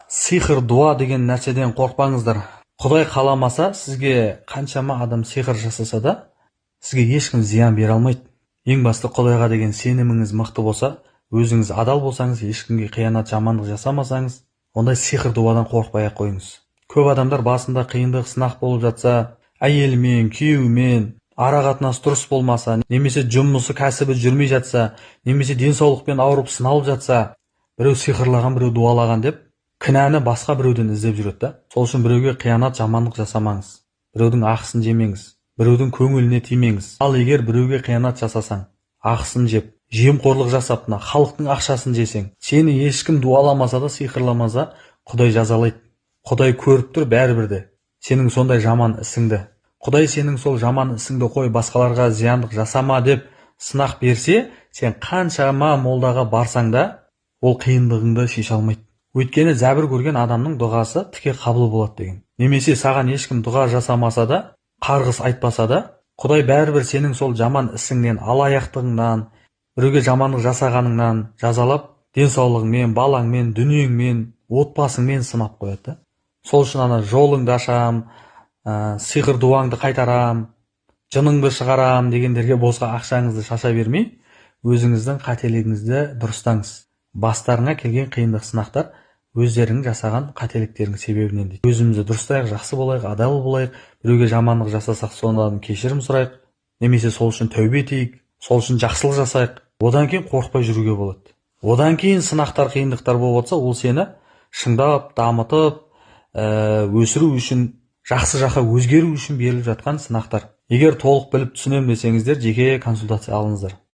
Сиқыр, дуа деген нәрседен қорқпаңыздар. Құдай қаламаса, сізге қаншама адам сиқыр жасаса да, сізге ешкім зиян бере алмайды. Ең басты Құдайға деген сеніміңіз мықты болса, өзіңіз адал болсаңыз, ешкімге қиянат, жамандық жасамасаңыз, ондай сиқыр, дуадан қорқпай қойыңыз. Көп адамдар басында қиындық, сынақ болып жатса, әйелімен, күйеуімен ара қатынас дұрыс болмаса, немесе жұмысы, кәсібі жүрмей жатса, немесе денсаулықпен ауырып сыналып жатса, біреу сиқырлаған, біреу дуалаған деп кінәні басқа біреуден іздеп жүреді да. Сол үшін біреуге қиянат, жамандық жасамаңыз. Біреудің ақысын жемеңіз. Біреудің көңіліне тимеңіз. Ал егер біреуге қиянат жасасаң, ақысын жеп, жемқорлық жасап, халықтың ақшасын жесең, сені ешкім дуаламаса да, сиқырламаса, Құдай жазалайды. Құдай көріп тұр бәрібір де сенің сондай жаман ісіңді. Құдай сенің сол жаман ісіңді қой, басқаларға зияндық жасама деп сынақ берсе, сен қаншама молдаға барсаң да, ол қиындығыңды шеше алмайды. Өйткені зәбір көрген адамның дұғасы тіке қабыл болады деген. Немесе саған ешкім дұға жасамаса да, қарғыс айтпаса да, Құдай бәрібір сенің сол жаман ісіңнен, алаяқтығыңнан, біреуге жамандық жасағаныңнан жазалап, денсаулығыңмен, балаңмен, дүниеңмен, отбасыңмен сынап қояды. Сол үшін жолыңды ашам, сиқыр дуаңды қайтарам, жыныңды шығарам дегендерге босқа ақшаңызды шаша бермей, өзіңіздің қателігіңізді дұрыстаңыз. Бастарыңа келген қиындық, сынақтар өздерің жасаған қателіктерің себебінен дейді. Өзімізді дұрыстайық, жақсы болайық, адал болайық, біреуге жамандық жасасақ, содан кешірім сұрайық, немесе сол үшін тәубе етейік, сол үшін жақсылық жасайық. Одан кейін қорықпай жүруге болады. Одан кейін сынақтар, қиындықтар болып жатса, ол сені шыңдап, дамытып, өсіру үшін, жақсы жаққа өзгеру үшін беріліп жатқан сынақтар. Егер толық біліп түсінем десеңіздер, жеке консультация алыңыздар.